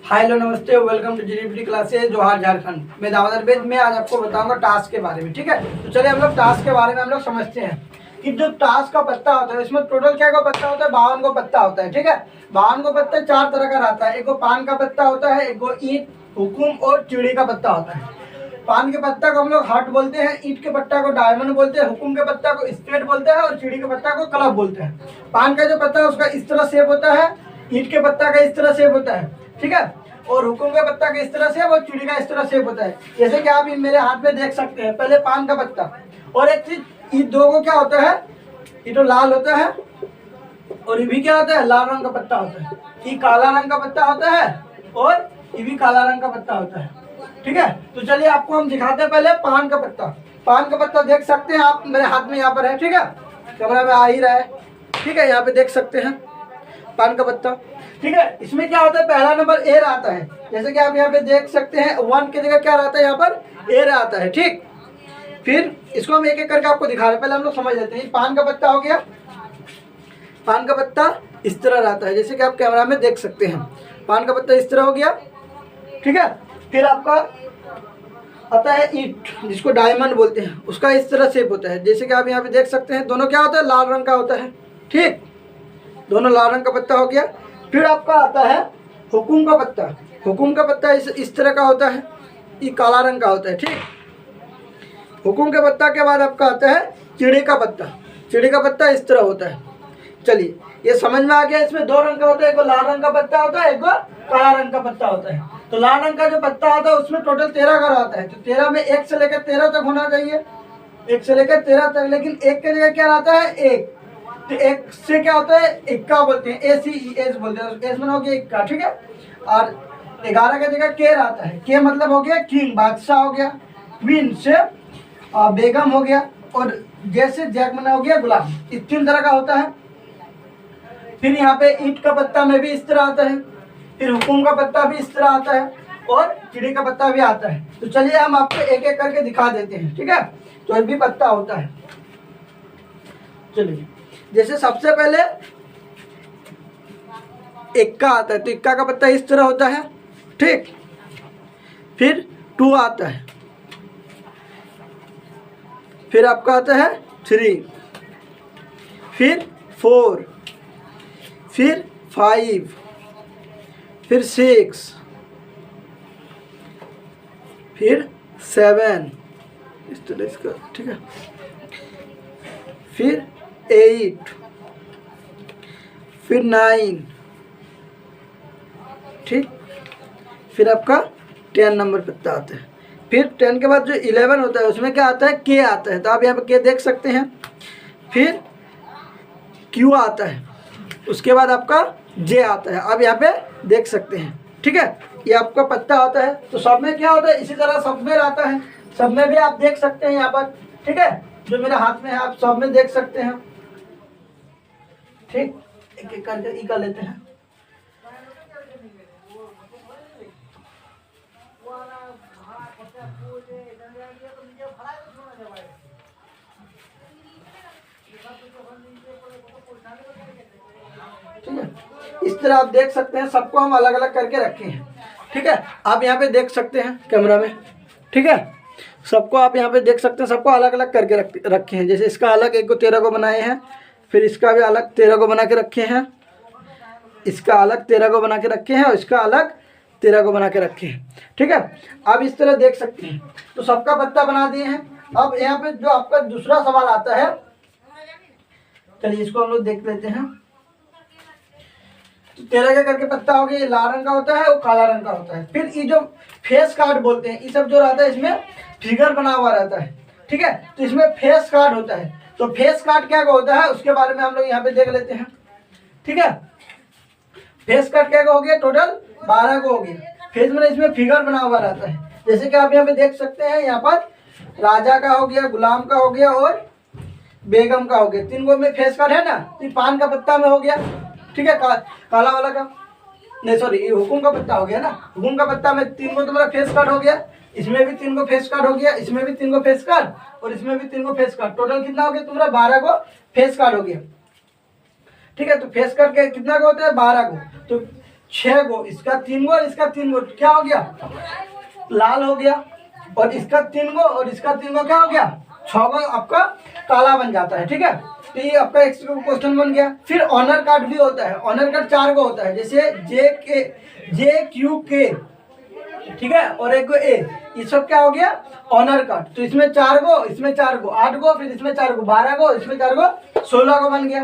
Hello नमस्ते, welcome to GDP classes जोहार झारखंड। मैं दामोदर वेद में आज आपको बताऊंगा टास्क के बारे में। ठीक है, तो चलिए हम लोग टास्क के बारे में हम लोग समझते हैं कि जो टास्क का पत्ता होता है इसमें टोटल क्या का पत्ता होता है, 52 को पत्ता होता है। ठीक है, 52 को पत्ता 4 तरह का रहता है। एक को पान का पत्ता होता है, एक को ईंट, हुकुम और चिड़ी का पत्ता होता है। पान के पत्ता को हम लोग हार्ट बोलते हैं, ईंट के पत्ता को डायमंड बोलते हैं, हुकुम के पत्ता को स्ट्रेट बोलते हैं और चिड़ी के पत्ता को क्लब बोलते हैं। पान का जो पत्ता है उसका इस तरह शेप होता है, ईंट के पत्ता का इस तरह शेप होता है। ठीक है, और हुकुम का पत्ता का इस तरह से और चिड़ी का इस तरह शेप होता है। जैसे कि आप मेरे हाथ में देख सकते हैं। पहले पान का पत्ता और एक चीज, ये दो को क्या होता है, ये तो लाल होता है और ये भी क्या होता है, लाल रंग का पत्ता होता है। ये काला रंग का पत्ता होता है और ये भी काला रंग का पत्ता होता है। ठीक है, तो चलिए आपको हम दिखाते हैं पहले पान का पत्ता। पान का पत्ता देख सकते हैं आप, मेरे हाथ में यहाँ पर है। ठीक है, कैमरा में आ ही रहा है। ठीक है, यहाँ पे देख सकते हैं पान का पत्ता। ठीक है, इसमें क्या होता है, पहला नंबर एयर आता है। जैसे कि आप यहाँ पे देख सकते हैं 1 की जगह क्या रहता है, यहाँ पर एयर आता है। ठीक, फिर इसको हम एक एक करके आपको दिखा रहे हैं। पहले हम लोग समझ लेते हैं। पान का पत्ता हो गया, पान का पत्ता इस तरह रहता है, जैसे कि आप कैमरा में देख सकते हैं। पान का पत्ता इस तरह हो गया। ठीक है, फिर आपका आता है ईंट, जिसको डायमंड बोलते हैं, उसका इस तरह शेप होता है। जैसे कि आप यहाँ पे देख सकते हैं, दोनों क्या होता है, लाल रंग का होता है। ठीक, दोनों लाल रंग का पत्ता हो गया। फिर आपका आता है हुकुम का पत्ता। हुकुम का पत्ता इस तरह का होता है, ये काला रंग का होता है। ठीक, हुकुम के पत्ता के बाद आपका आता है चिड़ी का पत्ता। चिड़ी का पत्ता इस तरह होता है। चलिए, ये समझ में आ गया। इसमें 2 रंग का होता है, एक को लाल रंग का पत्ता होता है, एक को काला रंग का पत्ता होता है। तो लाल रंग का जो पत्ता होता है उसमें टोटल 13 का रहता है। तो 13 में 1 से लेकर 13 तक होना चाहिए, 1 से लेकर 13 तक। लेकिन 1 की जगह क्या रहता है, 1। तो 1 से क्या होता है, इक्का बोलते हैं, एस बोलते हैं। एस में हो गया इक्का। ठीक है, और 11 की जगह के रहता है। के मतलब हो गया किंग, बादशाह हो गया। क्वीन से बेगम हो गया, और जैसे जैकमन हो गया गुलाम। इस 3 तरह का होता है। फिर यहाँ पे ईंट का पत्ता में भी इस तरह आता है, फिर हुकुम का पत्ता भी इस तरह आता है और चिड़ी का पत्ता भी आता है। तो चलिए हम आपको एक एक करके दिखा देते हैं। ठीक है, तो ये भी पत्ता होता है। चलिए, जैसे सबसे पहले इक्का आता है, तो इक्का का पत्ता इस तरह होता है। ठीक, फिर 2 आता है, फिर आपका आता है 3, फिर 4, फिर 5, फिर 6, फिर 7 इस तरह इसका। ठीक है, फिर 8, फिर 9। ठीक, फिर आपका 10 नंबर पत्ता आता है। फिर 10 के बाद जो 11 होता है उसमें क्या आता है, के आता है। तो आप यहाँ पे के देख सकते हैं। फिर क्यू आता है, उसके बाद आपका जे आता है, आप यहाँ पे देख सकते हैं। ठीक है, ये आपका पत्ता होता है। तो सब में क्या होता है, इसी तरह सब में रहता है। सब में भी आप देख सकते हैं यहाँ पर। ठीक है, जो मेरे हाथ में है आप सब में देख सकते हैं। ठीक, एक एक करके ई कर लेते हैं। ठीक है, इस तरह आप देख सकते हैं, सबको हम अलग अलग करके रखे हैं। ठीक है, आप यहाँ पे देख सकते हैं कैमरा में। ठीक है, सबको आप यहाँ पे देख सकते हैं, सबको अलग अलग करके रखे हैं। जैसे इसका अलग एक को 13 को बनाए हैं, फिर इसका भी अलग 13 को बना के रखे हैं, इसका अलग 13 को बना के रखे हैं और इसका अलग 13 को बना के रखे हैं। ठीक है, आप इस तरह देख सकते हैं। तो सबका पत्ता बना दिए हैं। अब यहाँ पे जो आपका दूसरा सवाल आता है, चलिए इसको हम लोग देख लेते हैं। तो 13 का करके पत्ता हो गया, ये लाल रंग का होता है और काला रंग का होता है। फिर ये जो फेस कार्ड बोलते हैं, ये सब जो रहता है इसमें फिगर बना हुआ रहता है। ठीक है, तो इसमें फेस कार्ड होता है। तो फेस कार्ड क्या होता है उसके बारे में हम लोग यहाँ पे देख लेते हैं। ठीक है, फेस कार्ड क्या हो गया, टोटल 12 को हो गया। फेस में इसमें फिगर बना हुआ रहता है। जैसे कि आप यहाँ पे देख सकते हैं, यहाँ पर राजा का हो गया, गुलाम का हो गया और बेगम का हो गया। 3 को में फेस कार्ड है ना। तो पान का पत्ता में हो गया। ठीक है, काला वाला का नहीं, सॉरी, ये हुकुम का पत्ता हो गया ना। हुकुम का पत्ता में 3 को तुम्हारा फेस कार्ड हो गया, इसमें भी 3 को फेस कार्ड हो गया, इसमें भी 3 को फेस कार्ड और इसमें भी 3 को फेस कार्ड। टोटल कितना हो गया तुम्हारा, 12 को फेस कार्ड हो गया। ठीक है, तो फेस कार्ड के कितना को होता है, 12 को। तो 6 गो, इसका 3 गो और इसका 3 गो, क्या हो गया, लाल हो गया। और इसका 3 गो और इसका 3 गो क्या हो गया, 6 गो आपका काला बन जाता है। ठीक है, तो ये आपका एक क्वेश्चन बन गया। फिर ऑनर कार्ड भी होता है, ऑनर कार्ड 4 गो होता है, जैसे जे क्यू के, ठीक है, और एक गो ए, ये सब क्या हो गया, ऑनर कार्ड। तो इसमें 4 गो, इसमें 4 गो, 8 गो, फिर इसमें 4 गो, 12 गो, इसमें 4 गो, 16 गो बन गया।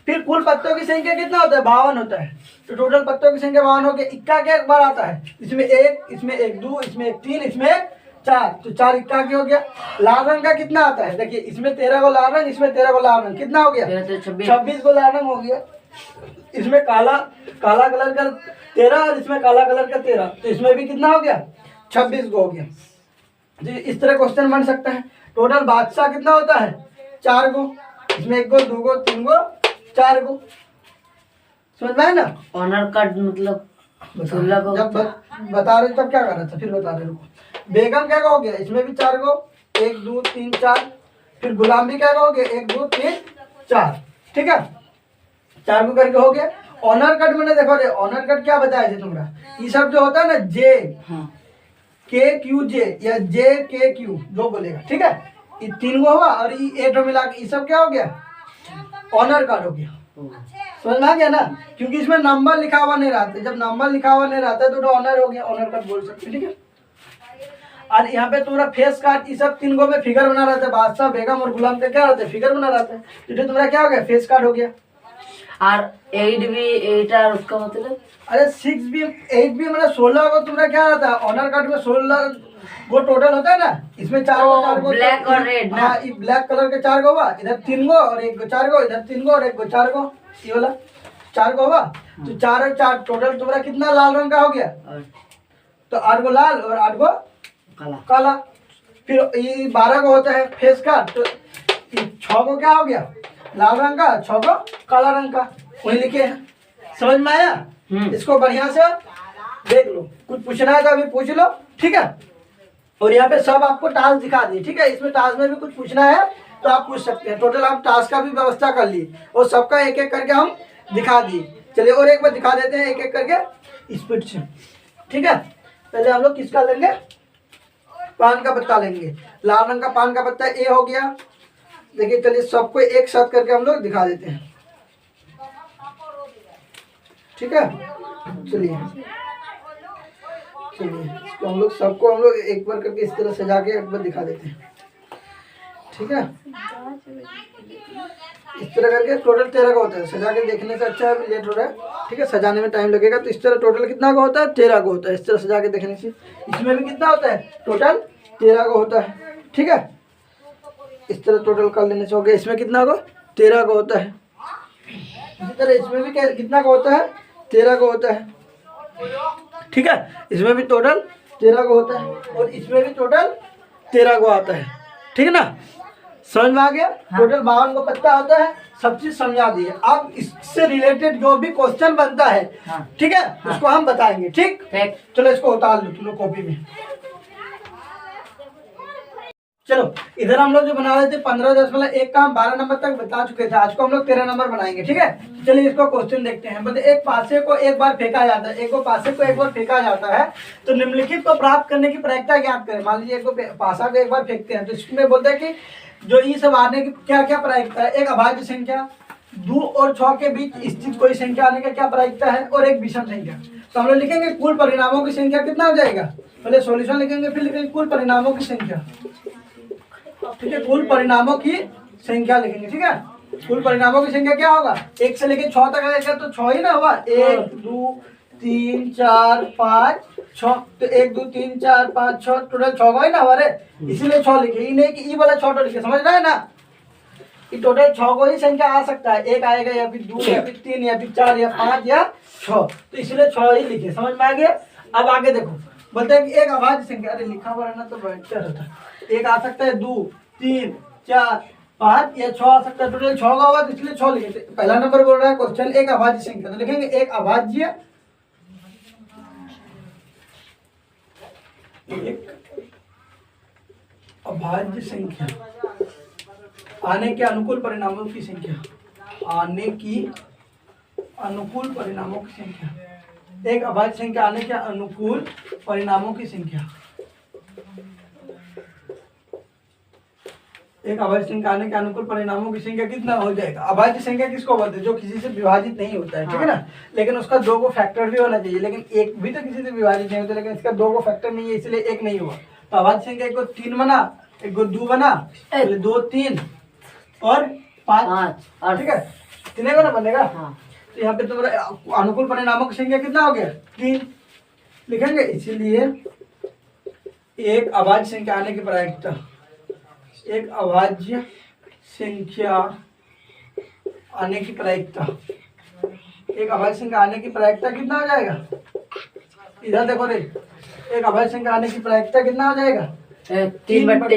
फिर कुल पत्तों की संख्या कितना होता है, 52 होता है। तो टोटल पत्तों की संख्या 52 हो गया। इक्का क्या एक बार आता है, इसमें एक, इसमें एक, दो, इसमें एक, तीन, इसमें एक, 4, तो 4 इक्का के हो गया। लाल रंग का कितना आता है, देखिए इसमें 13 गो लाल रंग, इसमें 13 गो लाल रंग, कितना हो गया, 26 गो लाल रंग हो गया। इसमें काला काला कलर का 13 और इसमें काला कलर का 13, तो इसमें भी कितना हो गया, 26 गो हो गया। तो इस तरह क्वेश्चन बन सकता है। टोटल बादशाह कितना होता है, 4 गो, इसमें 1 गो, 2 गो, 3 गो, 4 गो, समझ में आया ना। ऑनर कार्ड मतलब 16 को जब बता रहे तब क्या कर रहा था, फिर बता रहे हो। बेगम क्या हो गया, इसमें भी 4 गो, 1 2 3 4। फिर गुलाम भी क्या हो गया, 1 2 3 4, ठीक है, 4 गो करके हो गया। ऑनर कट मैंने देखो रे, ऑनर कट क्या बताया थे तुमरा, ये सब जो होता है ना, जे के क्यू जे या जे के क्यू जो बोलेगा, ठीक है, ये 3 गो हुआ और ये 8 मिला के ये सब क्या हो गया, ऑनर कार्ड हो गया। समझ में आ गया ना, क्योंकि इसमें नंबर लिखा हुआ नहीं रहता, जब नंबर लिखा हुआ नहीं रहता है तो ऑनर हो गया, ऑनर कार्ड बोल सकते, ठीक है। और यहाँ पे तुम्हारा फेस कार्ड, ये सब 3 गो में फिगर बना रहता है, बादशाह बेगम और गुलाम का क्या रहता है, फिगर बना रहता है, तो तुम्हारा क्या हो गया, फेस कार्ड हो गया। और 8 भी 8 और उसका मतलब, अरे 6 भी 8 भी मतलब 16 को तुम्हारा क्या रहता है, ऑनर कार्ड में 16 गो टोटल होता है ना, इसमें 4 गो ब्लैक और रेड ना, हाँ, ये ब्लैक कलर के 4 गो हुआ, इधर 3 गो और 1 गो, 4 गो, इधर 3 गो और 1 गो, 4 गो, ये वाला 4 गो हुआ। तो 4 और 4 टोटल तुम्हारा कितना लाल रंग का हो गया, तो 8 गो लाल और 8 गो काला। फिर ये 12 गो होता है फेस का, तो 6 गो क्या हो गया, लाल रंग का, 6 गो काला रंग का, वही लिखे हैं। समझ में आया, इसको बढ़िया से देख लो, कुछ पूछना है तो अभी पूछ लो, ठीक है। और यहाँ पे सब आपको टास्क दिखा दिए, ठीक है, इसमें टास्क में भी कुछ पूछना है तो आप पूछ सकते हैं। टोटल आप टास्क का भी व्यवस्था कर ली और सबका एक एक करके हम दिखा दिए। चलिए और एक बार दिखा देते हैं एक एक करके स्पीड से, ठीक है। पहले हम लोग किसका लेंगे, पान का पत्ता लेंगे, लाल रंग का पान का पत्ता ए हो गया। देखिए चलिए सबको एक साथ करके हम लोग दिखा देते हैं, ठीक है। चलिए इसको हम लोग सबको हम लोग एक बार करके इस तरह सजा के एक बार दिखा देते हैं, ठीक है। इस तरह करके टोटल 13 का होता है, सजा के देखने से अच्छा है, लेट हो रहा है, ठीक है, सजाने में टाइम लगेगा। तो इस तरह टोटल कितना का होता है, 13 का होता है, इस तरह सजा के देखने से। इसमें भी कितना होता है, टोटल 13 का होता है, ठीक है। इस तरह टोटल कर लेने से हो गया। इसमें कितना का, 13 का होता है। इसी तरह इसमें भी कितना का होता है, 13 का होता है, ठीक है। इसमें भी टोटल 13 को होता है और इसमें भी टोटल 13 को आता है, ठीक है ना। समझ में आ गया। टोटल 52 को पत्ता होता है, सब चीज समझा दिए। अब इससे रिलेटेड जो भी क्वेश्चन बनता है, ठीक है, उसको हम बताएंगे, ठीक। चलो इसको उतार लो तुम लोग कॉपी में। चलो इधर हम लोग जो बना रहे थे 15 दशमलव 1 का हम 12 नंबर तक बता चुके थे, आज को हम लोग 13 नंबर बनाएंगे, ठीक है। चलिए इसको क्वेश्चन देखते हैं। मतलब एक पासे को एक बार फेंका जाता है, एक पासे को एक बार फेंका जाता है, तो निम्नलिखित को प्राप्त करने की प्रायिकता ज्ञात करें। मान लीजिए एक पासा को एक बार फेंकते हैं, तो इसमें बोलते हैं कि जो ई सब आने की क्या क्या प्रायिकता है। एक अभाज्य संख्या, 2 और 6 के बीच स्थित कोई संख्या आने का क्या प्रायिकता है, और एक विषम संख्या। तो हम लोग लिखेंगे कुल परिणामों की संख्या कितना हो जाएगा, पहले सॉल्यूशन लिखेंगे फिर लिखेंगे कुल परिणामों की संख्या, ठीक है। कुल परिणामों की संख्या लिखेंगे, ठीक है। कुल परिणामों की संख्या क्या होगा, 1 से लेकर 6 तक आएगा तो 6 ही ना होगा, 1 2 3 4 5 6, तो 1 2 3 4 5 6 टोटल 6 का ही ना हमारे, इसीलिए 6 लिखे। ये नहीं कि ई वाला 6 लिखे, समझ रहे हैं ना। ये टोटल 6 को ही संख्या आ सकता है, एक आएगा या फिर 2 या फिर 3 या फिर 4 या 5 या 6, तो इसलिए 6 ही लिखे। समझ में आ गया। अब आगे देखो, बोलते हैं कि एक अभाज्य संख्या, अरे लिखा हुआ रहना तो बेहतर होता है। एक आ सकता है 2 3 4 5 या 6 आ सकता है, टोटल 6 का होगा तो इसलिए 6 लिखे। पहला नंबर बोल रहा है क्वेश्चन एक अभाज्य संख्या, तो लिखेंगे एक अभाज्य संख्या आने के अनुकूल परिणामों की संख्या, आने की अनुकूल परिणामों की संख्या, एक अभाज्य संख्या आने के अनुकूल परिणामों की संख्या। एक अभाज्य संख्या आने के अनुकूल परिणामों की संख्या कितना हो जाएगा? अभाज्य संख्या किसको बोलते हैं? जो किसी से विभाजित नहीं होता है, ठीक है ना। लेकिन उसका 2 को फैक्टर भी होना चाहिए, लेकिन एक भी तो किसी से विभाजित नहीं होता, लेकिन इसका 2 को फैक्टर नहीं है, इसलिए एक नहीं हुआ। तो अभाज्य संख्या एक को 3 बना, एक को 2 बना, 2 3 और 5, ठीक है, 3 को ना बनेगा। तो यहाँ पे तुम्हारा अनुकूल परिणामों की संख्या कितना हो गया? 3 लिखेंगे। इसीलिए एक अभाज्य संख्या आने की प्रायिकता, एक अभाज्य संख्या आने की प्रायिकता, एक अभाज्य संख्या आने की प्रायिकता कितना हो जाएगा? इधर देखो रे, एक अभाज्य संख्या आने की प्रायिकता कितना हो जाएगा? 3/6 मतलब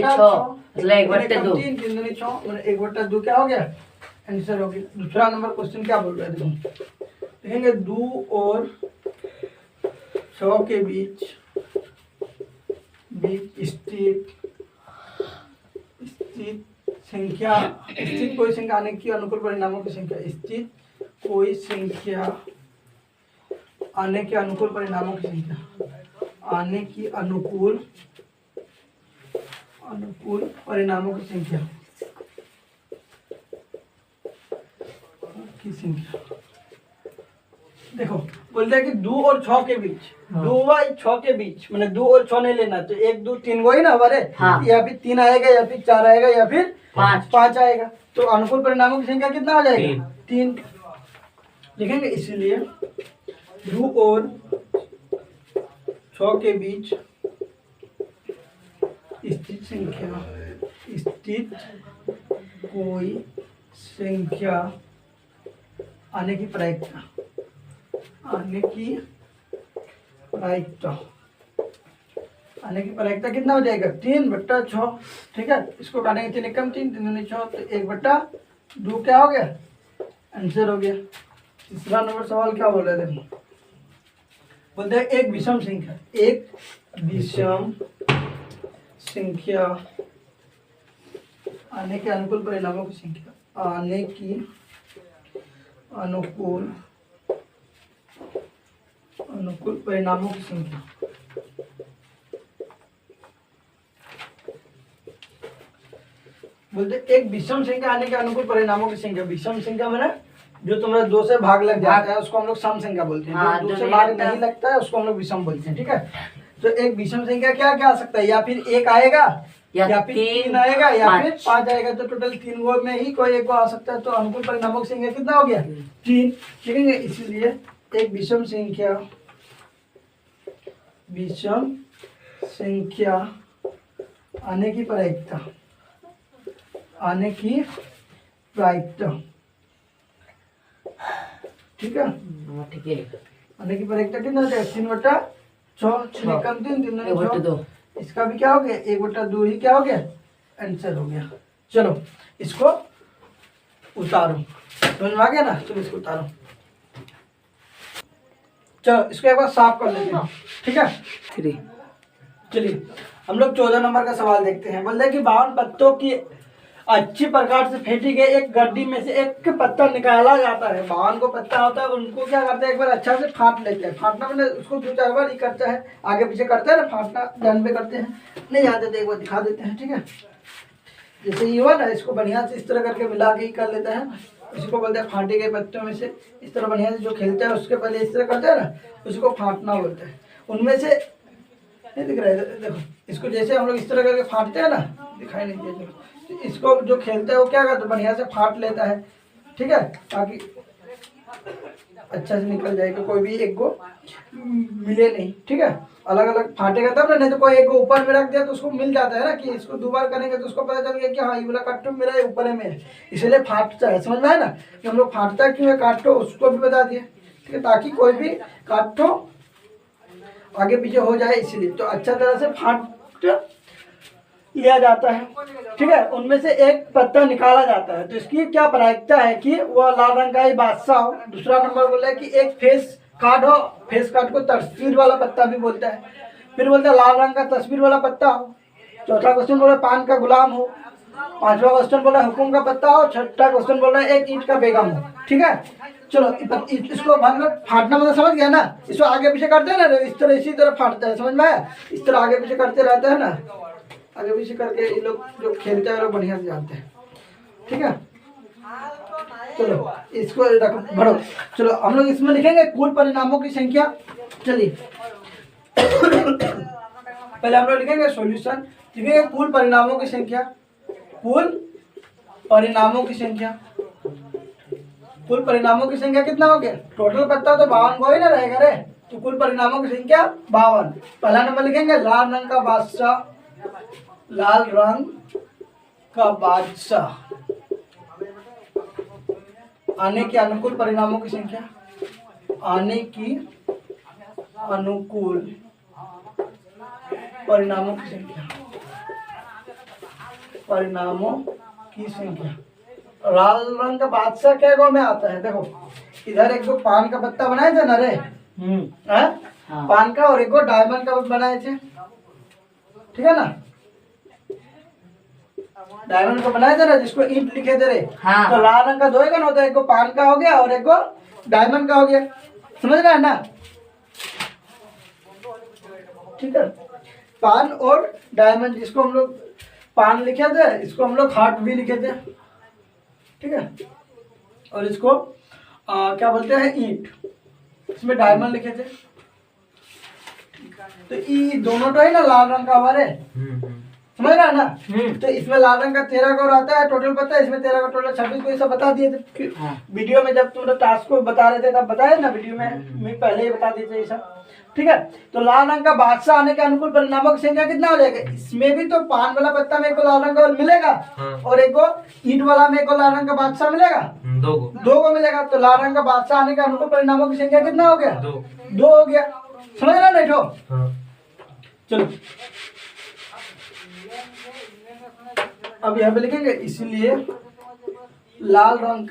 1/2। 3 3 दूनी 6 और 1/2 क्या हो गया? आंसर हो गया। दूसरा नंबर क्वेश्चन क्या बोल रहा है देखो, देखेंगे 2 और 6 के बीच स्थित संख्या, स्थित कोई संख्या आने की अनुकूल परिणामों की संख्या, स्थित कोई संख्या आने के अनुकूल परिणामों की संख्या, आने की अनुकूल परिणामों की संख्या देखो बोलते हैं कि 2 और 6 के बीच, 2 व 6 के बीच, मैंने 2 और 6 नहीं लेना, तो 1 2 3 को ही ना हमारे, या फिर 3 आएगा, या फिर 4 आएगा, या फिर 5 आएगा। तो अनुकूल परिणामों की संख्या कितना हो जाएगा? 3 लिखेंगे। इसीलिए 2 और 6 के बीच स्थित संख्या, स्थित कोई संख्या आने की प्रायिकता, आने की प्रायिकता कितना हो जाएगा? 3/6, ठीक है। इसको काटेंगे 3 कम 3 3 दूनी 6, तो 1/2 क्या हो गया? आंसर हो गया। तीसरा नंबर सवाल क्या बोल रहे थे? बोलते हैं एक विषम संख्या, एक विषम संख्या आने के अनुकूल परिणामों की संख्या, आने की अनुकूल परिणामों की संख्या। बोलते एक विषम संख्या आने के अनुकूल परिणामों की संख्या। विषम संख्या मैंने जो तुम्हारा 2 से भाग लग जाता है उसको हम लोग सम संख्या बोलते हैं। जो 2 से भाग नहीं लगता है उसको हम लोग विषम बोलते हैं, ठीक है। तो एक विषम संख्या क्या क्या आ सकता है? या फिर 1 आएगा, या फिर 3 आएगा, या फिर 5 आएगा। तो टोटल 3 गो में ही कोई एक को आ सकता है। तो अनुकूल परिणामों की संख्या कितना हो गया? 3, ठीक है। इसलिए एक विषम संख्या आने की प्रायिकता, ठीक है। आने की प्रायिकता कितना होता है? 3/6, 6 कम 3 3 1/2। इसका भी क्या हो गया? 1/2 ही क्या हो गया? आंसर हो गया। चलो इसको उतारो, समझ में आ गया ना? चलो इसको उतारो, चलो इसको एक बार साफ कर लेते हैं, ठीक है। चलिए हम लोग 14 नंबर का सवाल देखते हैं। बोल रहे कि 52 पत्तों की अच्छी प्रकार से फेंटी गई एक गड्डी में से एक पत्ता निकाला जाता है। 52 को पत्ता होता है, उनको क्या करते हैं? एक बार अच्छा से फाट लेते हैं। फाटना मैंने उसको 2-4 बार ही करता है, आगे पीछे करते हैं ना, फाटना ध्यान पे करते हैं, नहीं याद है तो एक बार दिखा देते हैं, ठीक है। जैसे ये हुआ ना, इसको बढ़िया से इस तरह करके मिला के ही कर लेता है। इसको बोलते हैं फाटे गए पत्तों में से इस तरह बढ़िया से जो खेलता है उसके पहले इस तरह करते हैं ना, उसको फाटना बोलते हैं। उनमें से नहीं दिख रहा है, देखो इसको जैसे हम लोग इस तरह करके फाटते हैं ना, दिखाई नहीं दिया, तो इसको जो खेलता है वो क्या करता है? बढ़िया से फाट लेता है, ठीक है, ताकि अच्छा से निकल जाएगा, कोई भी एक को मिले नहीं, ठीक है। अलग अलग फाटेगा तब ना, नहीं तो कोई एक को ऊपर में रख दिया तो उसको मिल जाता है ना, कि इसको 2 बार करेंगे तो उसको पता चल गया कि हाँ ये वाला काटो मेरा ऊपर में है, इसलिए फाटता है। समझ में आया ना कि हम लोग फाटता क्यों है? काटो उसको भी बता दिए, ठीक है, ताकि कोई भी काटो आगे पीछे हो जाए, इसलिए तो अच्छा तरह से फाट लिया जाता है, ठीक है। उनमें से एक पत्ता निकाला जाता है, तो इसकी क्या प्रायिकता है कि वह लाल रंग का ही बादशाह हो। दूसरा नंबर बोला है कि एक फेस कार्ड हो, फेस कार्ड को तस्वीर वाला पत्ता भी बोलता है। फिर बोलते हैं लाल रंग का तस्वीर वाला पत्ता हो। चौथा क्वेश्चन बोला पान का गुलाम हो। पांचवा क्वेश्चन बोला हुकुम का पत्ता हो। छठा क्वेश्चन बोल रहा है एक ईंट का बेगम हो, ठीक है। चलो इसको मतलब फाटना मतलब समझ गया ना, इसको आगे पीछे करते हैं ना, इस तरह इसी तरह फाटता है, समझ में आया? इस तरह आगे पीछे करते रहते हैं ना, आगे पीछे करके ये लोग जो खेलते हैं लोग बढ़िया से जानते हैं, ठीक है। चलो इसको रखो, बढ़ो। चलो हम लोग इसमें लिखेंगे कुल परिणामों की संख्या। चलिए पहले हम लोग लिखेंगे सॉल्यूशन, लिखेंगे कुल परिणामों की संख्या, कुल परिणामों की संख्या। कुल परिणामों की संख्या कितना हो गया? टोटल पत्ता तो 52 को ही ना रहेगा रे, तो कुल परिणामों की संख्या 52। पहला नंबर लिखेंगे लाल रंग का बादशाह, लाल रंग का बादशाह आने की अनुकूल परिणामों की संख्या, आने की अनुकूल परिणामों की संख्या, परिणामों की संख्या। लाल रंग का बादशाह क्या गो में आता है? देखो इधर एक दो पान का पत्ता बनाए थे ना रे, हाँ? पान का, और एक दो डायमंड का बनाए थे, ठीक है ना? डायमंड का बनाए थे ना, जिसको ईंट लिखे थे रे, हाँ। तो लाल रंग का दो ना होता है, एक को पान का हो गया और एक को डायमंड का हो गया, समझ रहे हैं ना? ठीक है, पान और डायमंड, जिसको हम लोग पान लिखे थे, इसको हम लोग हार्ट भी लिखे थे, ठीक है। और इसको क्या बोलते हैं? ईंट, इसमें डायमंड लिखे थे। तो ये दोनों तो है ना लाल रंग का हमारे, समझ रहा है ना? तो इसमें लाल रंग का 13 का आता है टोटल पता है, इसमें 13 का टोटल 26 को, ये सब बता दिए थे वीडियो में, जब तुम लोग टास्क को बता रहे थे तब बताए ना वीडियो में, मैं पहले ही बता दिए थे ये सब, ठीक है। तो लाल रंग का बादशाह आने के अनुकूल परिणामों की संख्या कितना हो जाएगा? इसमें भी तो पान वाला पत्ता में एक को लाल रंग का मिलेगा, और एक को ईंट वाला में एक को लाल रंग का बादशाह मिलेगा, दो को मिलेगा। तो लाल रंग का बादशाह आने के अनुकूल परिणामों की संख्या कितना हो गया? दो हो गया, समझ रहे नहीं ठो? चलो अब यहाँ पे लिखेंगे, इसलिए लाल रंग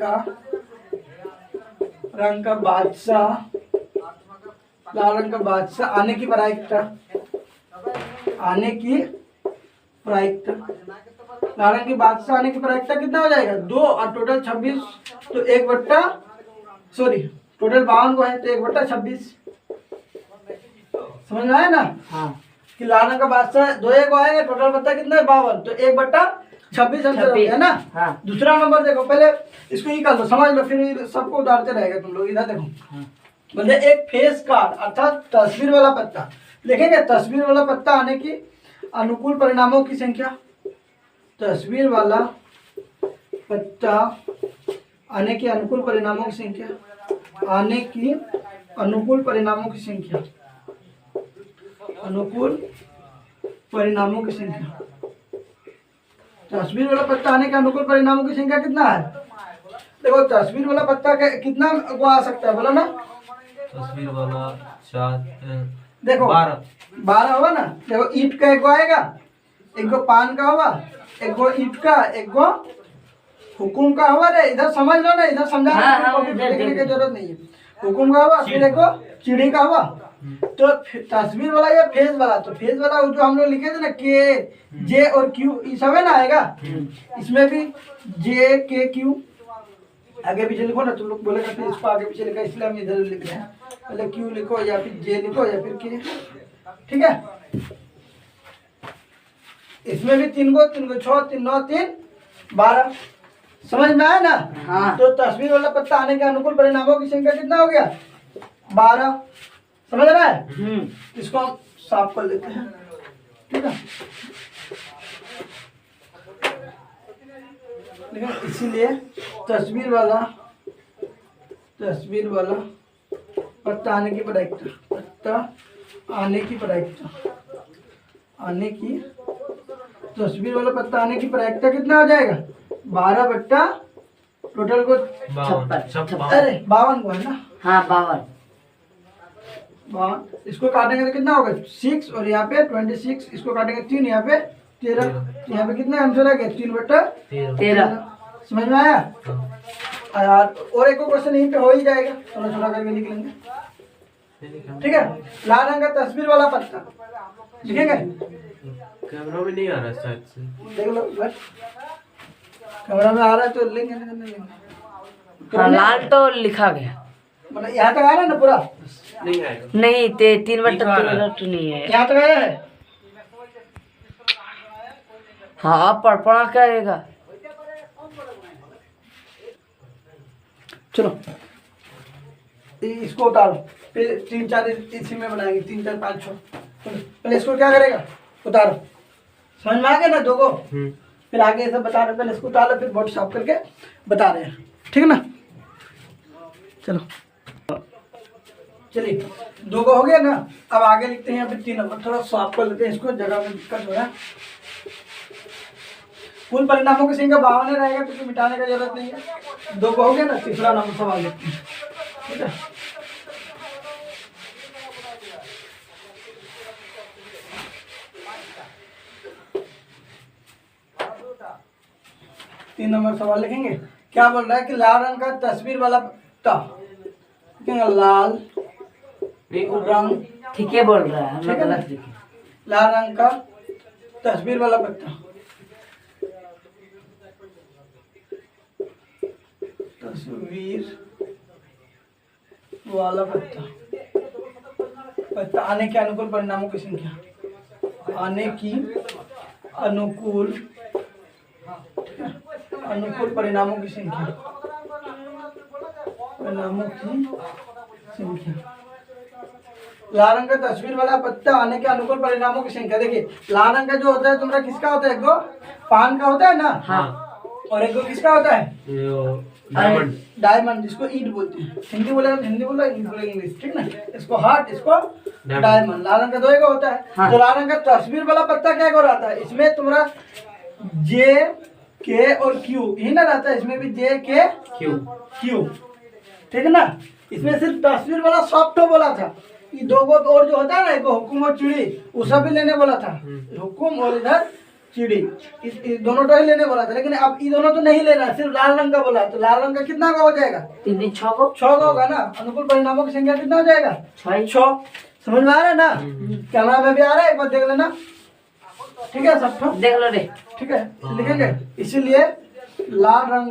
का बादशाह, लाल रंग का बादशाह आने की प्रायिकता, आने की प्रायिकता, लाल रंग की बादशाह आने की प्रायिकता कितना हो जाएगा? 2, और टोटल 26, तो 1/, टोटल 52 को है तो 1/26, समझ में आया ना? हाँ। कि लाल रंग का बादशाह 2 को आएगा, टोटल पत्ता कितना है? 52, तो 1/26 आंसर हो गया ना? हाँ। दूसरा नंबर देखो, पहले इसको ये कर लो, समझ लो, फिर सबको उतारते रहेगा तुम लोग। इधर देखो, मतलब एक फेस कार्ड अर्थात तस्वीर वाला पत्ता लिखेंगे, तस्वीर वाला पत्ता आने की अनुकूल परिणामों की संख्या, तस्वीर वाला पत्ता आने की अनुकूल परिणामों की संख्या, आने की अनुकूल परिणामों की संख्या, अनुकूल परिणामों की संख्या। तस्वीर वाला पत्ता आने के अनुकूल परिणामों की संख्या कितना है? देखो तस्वीर वाला पत्ता कितना को आ सकता है, बोलो ना? तस्वीर वाला 4, देखो 12 होगा ना। देखो ईंट का एक आएगा, एक को पान का होगा, एक को ईंट का, एक को हुकुम का होगा रे। इधर समझ लो ना, इधर समझाने देखने की जरूरत नहीं है। हुकुम का होगा, फिर एक को चिड़ी का होगा। तो तस्वीर वाला या फेज वाला, तो फेज वाला जो हम लोग लिखे थे ना, के जे और क्यू, ये सब है ना आएगा। इसमें भी जे के क्यू आगे पीछे लिखो ना, तुम लोग बोलेगा फिर इसको आगे पीछे लिखा, इसलिए हम इधर लिख रहे हैं। पहले क्यू लिखो या फिर जे लिखो या फिर के, ठीक है। इसमें भी 3 को 6, 3 9 3 12, समझ में आया ना? हाँ। तो तस्वीर वाला पत्ता आने के अनुकूल परिणामों की संख्या कितना हो गया? 12, समझ रहा है? इसको हम साफ कर लेते हैं, ठीक है। इसीलिए तस्वीर वाला पत्ता आने की प्रायिकता, पत्ता आने की प्रायिकता, आने की तस्वीर वाला पत्ता आने की प्रायिकता कितना हो जाएगा? 12 टोटल को 56, अरे 52 को है ना? हाँ 52। इसको काटेंगे तो कितना होगा? 6, और यहाँ पे 26, इसको काटेंगे 3, यहाँ पे 13, यहाँ पे कितना आंसर आ गया? 3/13, समझ में आया? यार और एक क्वेश्चन यहीं पे हो ही जाएगा, थोड़ा छोटा करके लिख लेंगे, ठीक है। लाल रंग का तस्वीर वाला पत्ता लिखेंगे, कैमरा में नहीं आ रहा शायद से, देख लो कैमरा में आ रहा है तो लेंगे, नहीं लेंगे। हाँ लाल तो लिखा गया मतलब यहाँ तक आया ना पूरा? नहीं आएगा। नहीं 3/3 नहीं है। यहाँ तक आया है? हाँ अब पढ़ क्या आएगा। चलो इसको उतारो, फिर 3 4 इसी में बनाएंगे, 3 4 5 6। पहले इसको क्या करेगा, उतारो। समझ में आ गया ना दो को? फिर आगे ये सब बता रहे, पहले इसको उतारो फिर बोर्ड साफ करके बता रहे हैं, ठीक है ना? चलो चलिए 2 को हो गया ना। अब आगे लिखते हैं यहाँ पे 3 नंबर, थोड़ा साफ कर लेते हैं इसको, जगह में दिक्कत हो रहा है। कुल परिणामों की संख्या 52 रहेगा, क्योंकि मिटाने का जरूरत नहीं है। 2 को हो गया ना, तीसरा नंबर सवाल लिखते हैं, ठीक है? तीन नंबर सवाल लिखेंगे। क्या बोल रहा है कि लाल रंग का तस्वीर वाला पत्ता, लाल रंग, ठीक है बोल रहा है, हम ठीक है ना? गलत लिखे। लाल रंग का तस्वीर वाला पत्ता, तस्वीर वाला पत्ता, पत्ता आने के अनुकूल परिणामों की संख्या, आने की अनुकूल परिणामों की संख्या, परिणामों की संख्या। लाल रंग का तस्वीर वाला पत्ता आने के अनुकूल परिणामों की संख्या। देखिए लाल रंग का जो होता है तुम्हारा किसका होता है, एक दो पान का होता है ना, हाँ। और एक दो किसका होता है, डायमंड। डायमंड, जिसको ईट बोलते हैं। हिंदी बोलेगा तो हिंदी बोलो, इंग्लिश बोलेगा इंग्लिश, ठीक ना? इसको हार्ट, इसको डायमंड। लाल रंग का 2 का होता है। हाँ। तो लाल रंग का तस्वीर वाला पत्ता क्या को रहता है, इसमें तुम्हारा जे के और क्यू यही ना रहता है, इसमें भी जे के क्यू, ठीक है ना? इसमें सिर्फ तस्वीर वाला सॉफ्ट बोला था। ये 2 को और जो होता है ना, एक हुकुम और चिड़ी, वो सब भी लेने बोला था। हुकुम और इधर चिड़ी, इस दोनों तो ही लेने बोला था, लेकिन अब ये दोनों तो नहीं लेना, सिर्फ लाल रंग का बोला। तो लाल रंग का कितना का हो जाएगा, 3 3 6 को 6 का होगा ना। अनुकूल परिणामों की संख्या कितना हो जाएगा, 6। समझ में आ रहा है ना? कैमरा में भी आ रहा है, एक बार देख लेना, ठीक है? सब देख लो रे। ठीक है, लिखेंगे। इसीलिए लाल रंग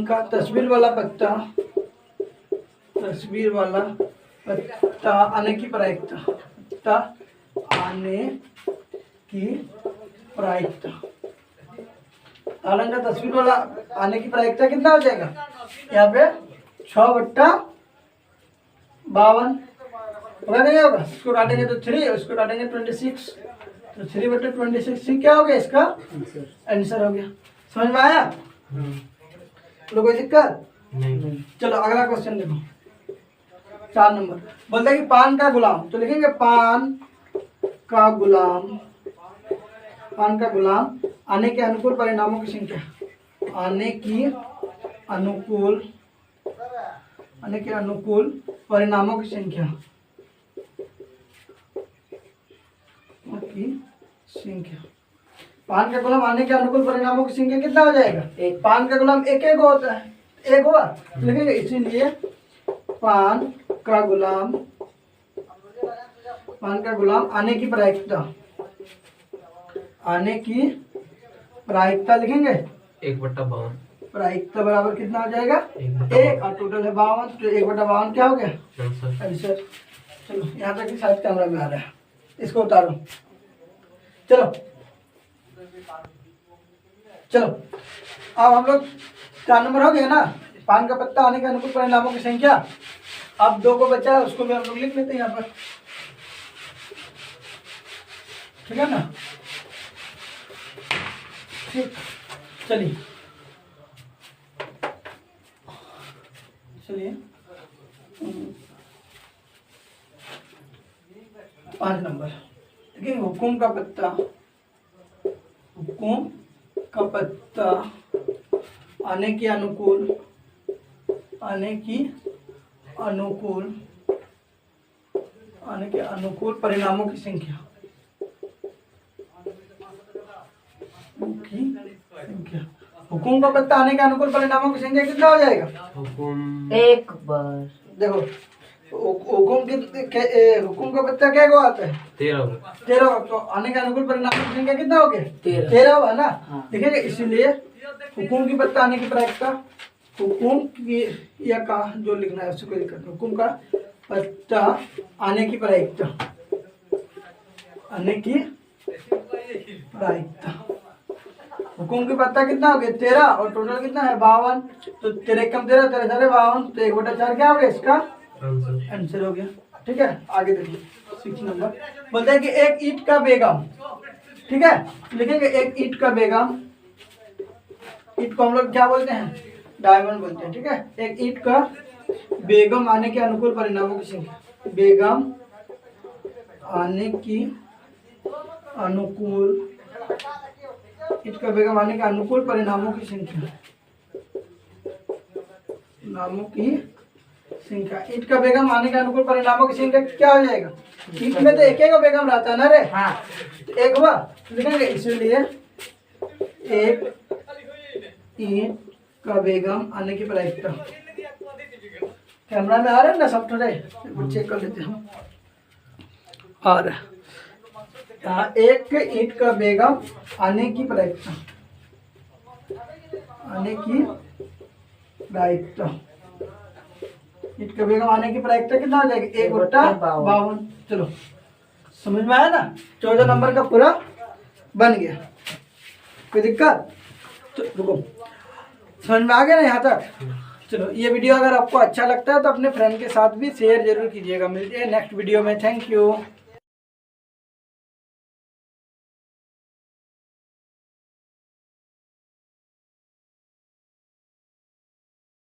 का तस्वीर वाला पत्ता, तस्वीर वाला पत्ता आने की प्रायिकता, पत्ता आने की प्रायिकता, लाल रंग का तस्वीर वाला आने की प्रायिकता कितना हो जाएगा, यहाँ पे 6/52 होगा नहीं होगा? इसको काटेंगे तो 3, उसको काटेंगे 26, तो 3/26 क्या हो गया, इसका आंसर हो गया। समझ में आया? लोग कोई दिक्कत नहीं। चलो अगला क्वेश्चन देखो, 4 नंबर। बोलते हैं कि पान का गुलाम, तो लिखेंगे पान का गुलाम, पान का गुलाम आने के अनुकूल परिणामों की संख्या, आने के अनुकूल परिणामों की संख्या, पान का गुलाम आने के अनुकूल परिणामों की संख्या कितना हो जाएगा, एक। पान का गुलाम एक होता है, एक हुआ, लिखेंगे। इसीलिए पान का गुलाम आने की प्रायिकता लिखेंगे 1/52। प्रायिकता बराबर कितना हो जाएगा, 1, और टोटल है 52, तो 1/52 क्या हो गया, आंसर। चलो यहाँ तक शायद कैमरा में आ रहा है, इसको उतारो। चलो अब हम लोग 4 नंबर हो गया ना, पान का पत्ता आने के अनुकूल परिणामों की संख्या। अब 2 को बचा है, उसको भी हम लोग लिख लेते हैं यहाँ पर, ठीक है ना? ठीक, चलिए 5 नंबर देखिए, हुकुम का पत्ता आने के अनुकूल परिणामों की संख्या, हुकुम का पत्ता आने के अनुकूल परिणामों की संख्या कितना हो जाएगा, हुकुम 1 बार। देखो हुकुम का पत्ता क्या को आता है, 13। तो आने के अनुकूल परिणामों की संख्या कितना हो गया, 13 हुआ ना? हाँ। देखिए इसीलिए हुकुम की पत्ता आने की प्रायिकता, हुकुम की या का जो लिखना है उससे कोई दिक्कत नहीं, हुकुम का पत्ता आने की प्रायिकता, आने की प्रायिकता। हुकुम की पत्ता कितना हो गया 13 और टोटल कितना है 52, तो 13 कम 13 13 सारे 52, तो 1/4 क्या हो गया इसका आंसर आंसर हो गया। ठीक है, आगे देखिए 6 नंबर बोलते हैं कि एक ईंट का बेगम, ठीक है, लिखेंगे एक ईंट का बेगम, ईंट को हम लोग क्या बोलते हैं डायमंड बोलते हैं। ठीक है, एक ईंट का बेगम आने के अनुकूल परिणामों की संख्या, बेगम आने की अनुकूल, ईंट का बेगम आने के अनुकूल परिणामों की संख्या, नामों की संख्या, ईंट का बेगम आने के अनुकूल परिणामों की संख्या क्या हो जाएगा, ईंट में तो एक ही का बेगम रहता है ना रे, हाँ तो एक हुआ लिखेंगे, इसलिए एक ईंट का बेगम आने की प्रायिकता, कैमरा में आ रहा है ना सब थोड़े चेक कर लेते हैं, आ रहा है। यहाँ एक ईंट का बेगम आने की प्रायिकता, आने की प्रायिकता, ईंट का बेगम आने की प्रायिकता कितना हो जाएगी 1/52। चलो समझ में आया ना, 14 नंबर का पूरा बन गया, कोई दिक्कत, तो रुको समझ में आ गया ना यहाँ तक। चलो ये वीडियो अगर आपको अच्छा लगता है तो अपने फ्रेंड के साथ भी शेयर जरूर कीजिएगा। मिलते हैं नेक्स्ट वीडियो में, थैंक यू।